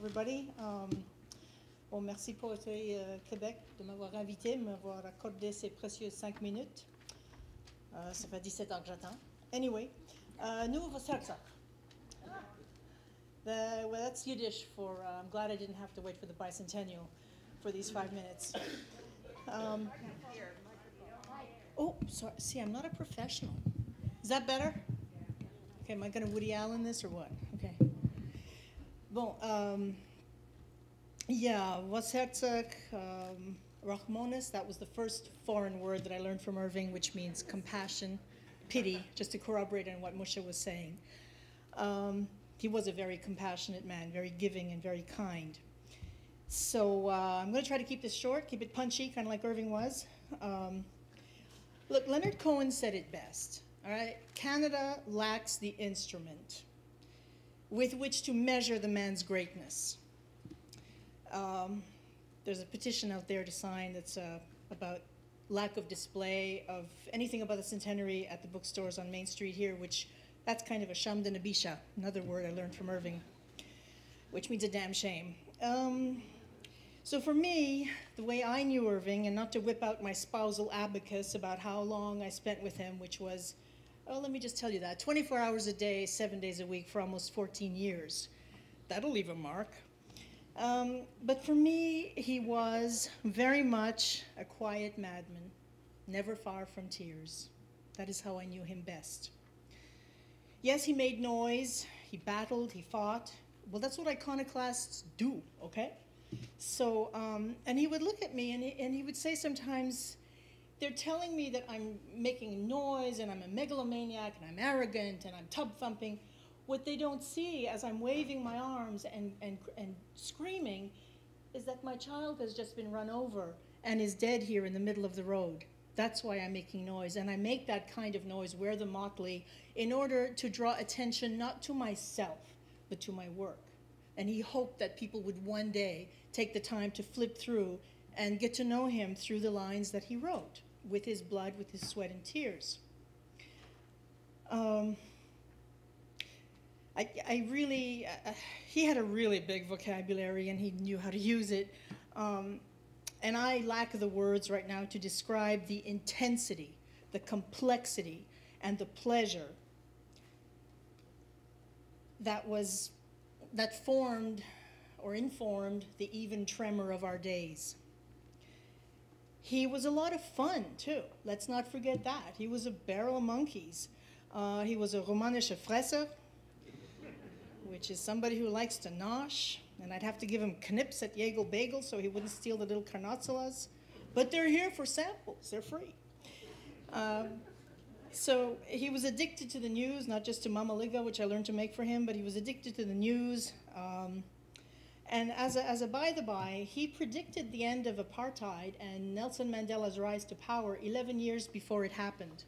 everybody. Bon, merci Poetry-Quebec de m'avoir invité, de m'avoir accordé ces précieuses 5 minutes. Ça fait 17 ans que j'attends. Anyway, nu was Herzog. Well, that's Yiddish for I'm glad I didn't have to wait for the bicentennial for these 5 minutes. Oh, sorry. See, I'm not a professional. Is that better? Okay, am I going to Woody Allen this or what? Okay. Bon, yeah, was Herzog, Rachmanis, that was the first foreign word that I learned from Irving, which means compassion, pity, just to corroborate on what Musha was saying. He was a very compassionate man, very giving and very kind. So I'm going to try to keep this short, keep it punchy, kind of like Irving was. Look, Leonard Cohen said it best, all right? Canada lacks the instrument with which to measure the man's greatness. There's a petition out there to sign that's about lack of display of anything about the centenary at the bookstores on Main Street here, which that's kind of a sham de nabisha, another word I learned from Irving, which means a damn shame. So for me, the way I knew Irving, and not to whip out my spousal abacus about how long I spent with him, which was, oh, let me just tell you that, 24 hours a day, 7 days a week for almost 14 years. That'll leave a mark. But for me, he was very much a quiet madman, never far from tears. That is how I knew him best. Yes, he made noise, he battled, he fought. Well, that's what iconoclasts do, okay? So, and he would look at me and he would say sometimes, they're telling me that I'm making noise and I'm a megalomaniac and I'm arrogant and I'm tub thumping. What they don't see as I'm waving my arms and screaming is that my child has just been run over and is dead here in the middle of the road. That's why I'm making noise. And I make that kind of noise, wear the motley, in order to draw attention not to myself, but to my work. And he hoped that people would one day take the time to flip through and get to know him through the lines that he wrote, with his blood, with his sweat and tears. He had a really big vocabulary and he knew how to use it. And I lack the words right now to describe the intensity, the complexity, and the pleasure that formed or informed the even tremor of our days. He was a lot of fun, too. Let's not forget that. He was a barrel of monkeys. He was a romanische Fresser, which is somebody who likes to nosh, and I'd have to give him knips at Jägel Bagel so he wouldn't steal the little karnatzelas. But they're here for samples. They're free. So he was addicted to the news, not just to Mama Liga, which I learned to make for him, but he was addicted to the news. And as a by-the-by, he predicted the end of apartheid and Nelson Mandela's rise to power 11 years before it happened.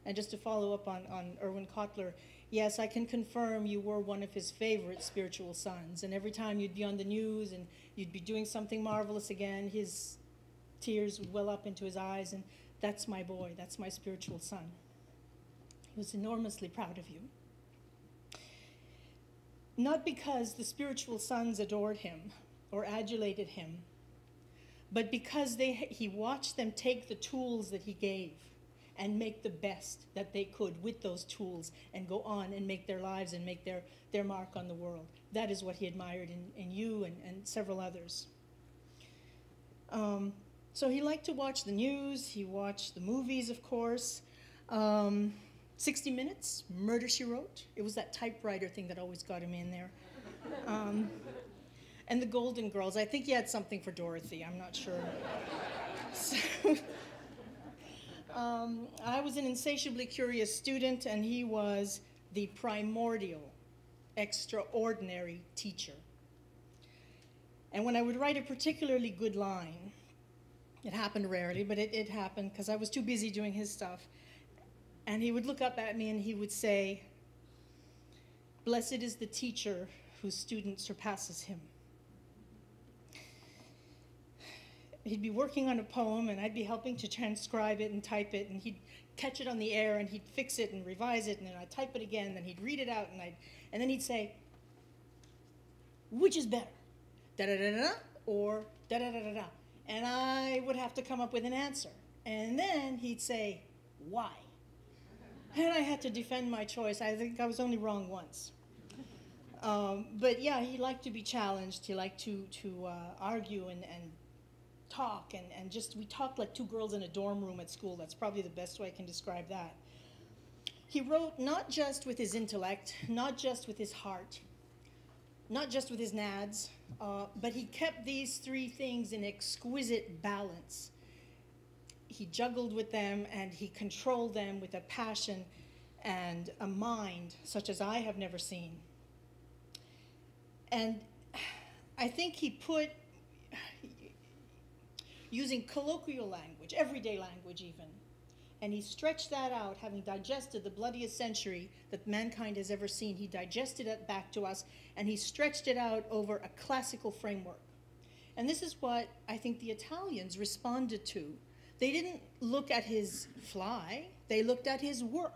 And just to follow up on Erwin Kotler, yes, I can confirm you were one of his favorite spiritual sons. And every time you'd be on the news and you'd be doing something marvelous again, his tears would well up into his eyes, and that's my boy, that's my spiritual son. He was enormously proud of you. Not because the spiritual sons adored him or adulated him, but because he watched them take the tools that he gave and make the best that they could with those tools and go on and make their lives and make their mark on the world. That is what he admired in you and several others. So he liked to watch the news. He watched the movies, of course. 60 Minutes, Murder, She Wrote. It was that typewriter thing that always got him in there. And the Golden Girls. I think he had something for Dorothy. I'm not sure. So, I was an insatiably curious student, and he was the primordial, extraordinary teacher. And when I would write a particularly good line, it happened rarely, but it happened because I was too busy doing his stuff. And he would look up at me and he would say, "Blessed is the teacher whose student surpasses him." He'd be working on a poem and I'd be helping to transcribe it and type it, and he'd catch it on the air and he'd fix it and revise it, and then I'd type it again, and then he'd read it out, and then he'd say, which is better, da-da-da-da or da-da-da-da-da? And I would have to come up with an answer. And then he'd say, why? And I had to defend my choice. I think I was only wrong once. But yeah, he liked to be challenged. He liked to argue and talk. And just, we talked like two girls in a dorm room at school. That's probably the best way I can describe that. He wrote not just with his intellect, not just with his heart, not just with his nads, but he kept these three things in exquisite balance. He juggled with them and he controlled them with a passion and a mind such as I have never seen. And I think he put, using colloquial language, everyday language even, and he stretched that out, having digested the bloodiest century that mankind has ever seen. He digested it back to us, and he stretched it out over a classical framework. And this is what I think the Italians responded to. They didn't look at his fly, they looked at his work.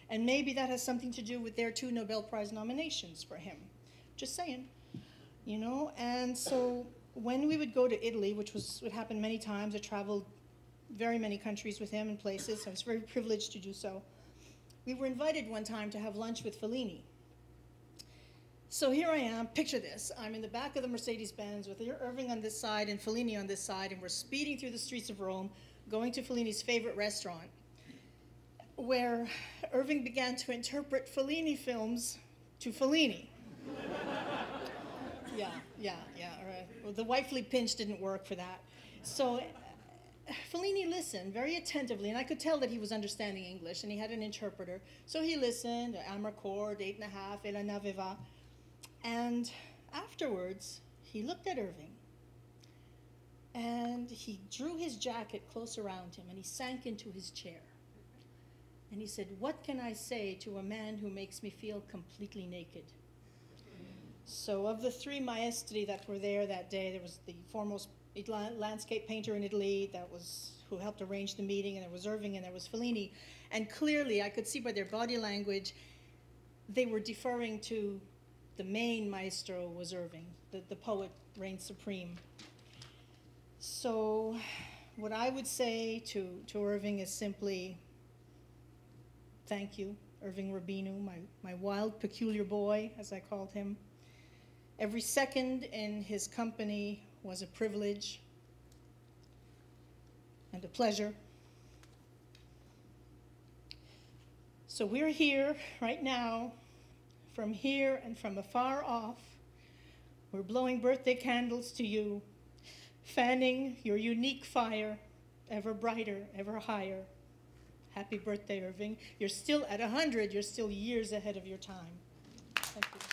And maybe that has something to do with their 2 Nobel Prize nominations for him. Just saying, you know? And so when we would go to Italy, which would happen many times, I traveled very many countries with him and places. I was very privileged to do so. We were invited one time to have lunch with Fellini. So here I am, picture this. I'm in the back of the Mercedes-Benz with Irving on this side and Fellini on this side, and we're speeding through the streets of Rome, going to Fellini's favorite restaurant, where Irving began to interpret Fellini films to Fellini. Yeah, all right. Well, the wifely pinch didn't work for that. So Fellini listened very attentively, and I could tell that he was understanding English, and he had an interpreter. So he listened, Amarcord, 8.5, e la n'aveva. And afterwards, he looked at Irving, and he drew his jacket close around him, and he sank into his chair. And he said, what can I say to a man who makes me feel completely naked? So of the 3 maestri that were there that day, there was the foremost landscape painter in Italy who helped arrange the meeting, and there was Irving, and there was Fellini. And clearly, I could see by their body language, they were deferring to the main maestro was Irving. The poet reigned supreme. So what I would say to Irving is simply, thank you, Irving Rabinu, my wild, peculiar boy, as I called him. Every second in his company was a privilege and a pleasure. So we're here right now, from here and from afar off. We're blowing birthday candles to you, fanning your unique fire, ever brighter, ever higher. Happy birthday, Irving. You're still at 100, you're still years ahead of your time. Thank you.